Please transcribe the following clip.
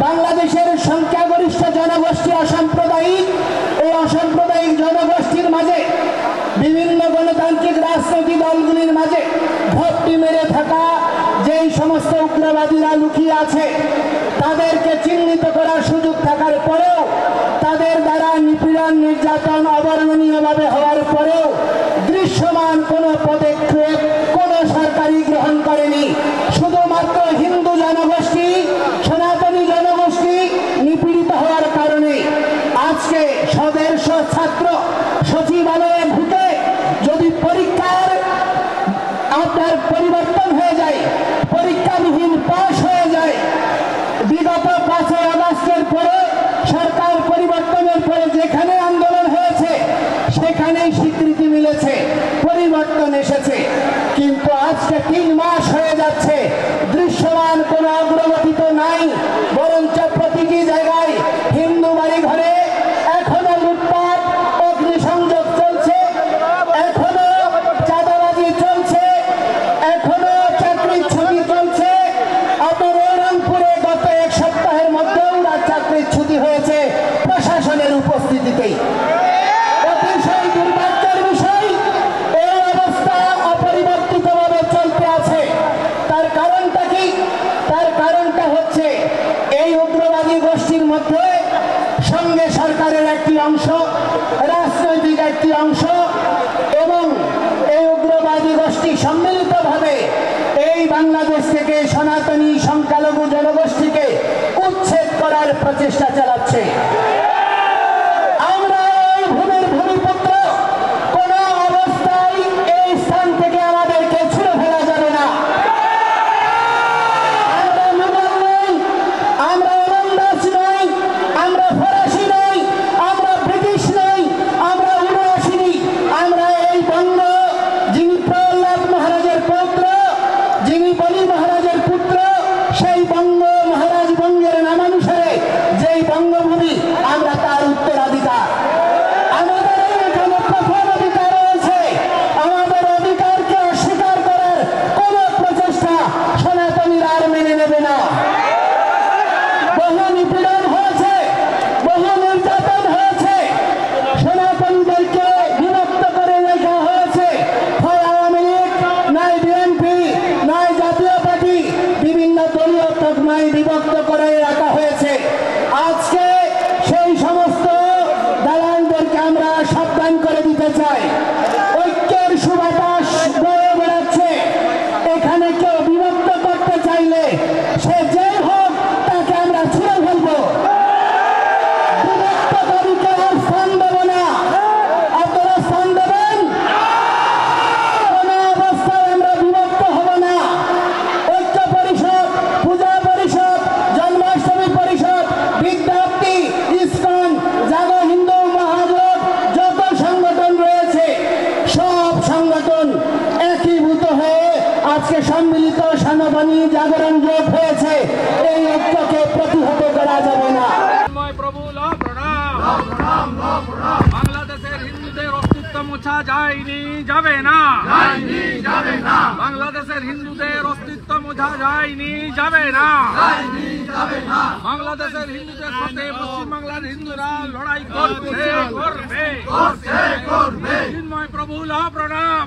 বাংলাদেশের সংখ্যাগরিষ্ঠ জনগোষ্ঠী অসাম্প্রদায়িক, এই অসাম্প্রদায়িক জনগোষ্ঠীর মাঝে বিভিন্ন গণতান্ত্রিক রাজনৈতিক দলগুলির মাঝে ঘাপটি মেরে থাকা যেই সমস্ত উগ্রবাদীরা লুকিয়ে আছে, তাদেরকে চিহ্নিত করার সুযোগ থাকার পরেও, তাদের দ্বারা নিপীড়ন নির্যাতন অবর্ণনীয়ভাবে হওয়ার পরেও দৃশ্যমান কোনো পদক্ষেপ কোনো সরকারই গ্রহণ করেনি। শুধুমাত্র হিন্দু জনগোষ্ঠী, সনাতনী জনগোষ্ঠী নিপীড়িত হওয়ার কারণে আজকে সদেশ ছাত্র সচিবালয়ে ঢুকে যদি পরীক্ষার আপনার পরিবর্তন হয়ে যায়, পরীক্ষাবিহীন পাশ হয়ে যায়, বিগত 5ই আগস্টের পরে সরকার পরিবর্তনের পরে যেখানে আন্দোলন হয়েছে সেখানেই স্বীকৃতি মিলেছে, পরিবর্তন এসেছে। কিন্তু আজকে 3 মাস হয়ে যাচ্ছে, দৃশ্যমান কোনো অগ্রগতি তো নাই, বরঞ্চ প্রতিটি জায়গায় হিন্দু বাড়ি ঘরে এখনো লুটপাট, অগ্নিসংযোগ চলছে, এখনো চাঁদাবাজি চলছে, এখনো চাকরির ছুটি চলছে। আপনার রংপুরে গত 1 সপ্তাহের মধ্যেও চাকরির ছুটি হয়েছে প্রশাসনের উপস্থিতিতেই। অতিশয় দুর্ভাগ্যের বিষয়, এই অবস্থা অপরিবর্তিতভাবে চলতে আছে। তার কারণটা কি? তার কারণটা হচ্ছে এই উগ্রবাদী গোষ্ঠীর মধ্যে সঙ্গে সরকারের একটি অংশ, রাজনৈতিক একটি অংশ এবং এই উগ্রবাদী গোষ্ঠী সম্মিলিতভাবে এই বাংলাদেশ থেকে সনাতনী সংখ্যালঘু জনগোষ্ঠীকে উচ্ছেদ করার প্রচেষ্টা চালাচ্ছে। আমরা এই ভূমির ভূমিপুত্র, কোন অবস্থায় এই স্থান থেকে আমাদেরকে ছুঁড়ে ফেলা যাবে না। আমরা মুঘল নই, আমরা ওলন্দাজ নই, আমরা ফরাসি নই, আমরা ব্রিটিশ নই, আমরা উনআশি, আমরা এই বঙ্গ, যিনি প্রহ্লাদ মহারাজের পৌত্র, যিনি বলি মহারাজের পুত্র, সেই বঙ্গ মহারাজ বঙ্গের নামানুসারে যেই বঙ্গভূমি, আমরা তার উত্তরাধিকার। আমাদের এখানে প্রথম অধিকার রয়েছে। আমাদের অধিকারকে অস্বীকার করার কোন প্রচেষ্টা সনাতনীরা আর মেনে নেবে না। বহু নিপীড়ন হয়েছে, বহু নির্যাতন হয়েছে, সনাতনীদেরকে বিভক্ত করে রাখা হয়েছে। হয় আওয়ামী লীগ, নয় বিএনপি, নয় জাতীয় পার্টি, বিভিন্ন দলীয় তকমায় বিভক্ত করে রাখা হয়েছে। আজকে সেই সমস্ত দালালদেরকে আমরা সাবধান করে দিতে চাই। ঐক্যের সুবাতাস বয়ে বেড়াচ্ছে। এখানে কেউ বিভক্ত করতে চাইলে সে যেই হোক তাকে আমরা ছুঁড়ে ফেলবো। বিভক্তকারীকে আর স্থান দেব না। আপনারা স্থান দেবেন? কোন অবস্থায় আমরা বিভক্ত হব না। ঐক্য পরিষদ, পূজা পরিষদ, জন্মাষ্টমী পরিষদ, বিদ্যার্থী, ইসকন, জাগো হিন্দু মহাজোট, যত সংগঠন রয়েছে সব সংগঠন একীভূত হয়ে আজকে সম্মিলিত সনাতনী জাগরণ জোট হয়েছে। এই ঐক্যকে প্রতিহত করা যাবে না। প্রভু লো প্রণাম। বাংলাদেশের হিন্দুদের অস্তিত্ব মোছা যায়নি, যাবে না। বাংলাদেশের হিন্দুদের অস্তিত্ব মোছা যায়নি, যাবে না। বাংলাদেশের হিন্দুদের সাথে পশ্চিমবাংলার হিন্দুরা লড়াই করছে, করবে। চিন্ময় প্রভু লো প্রণাম।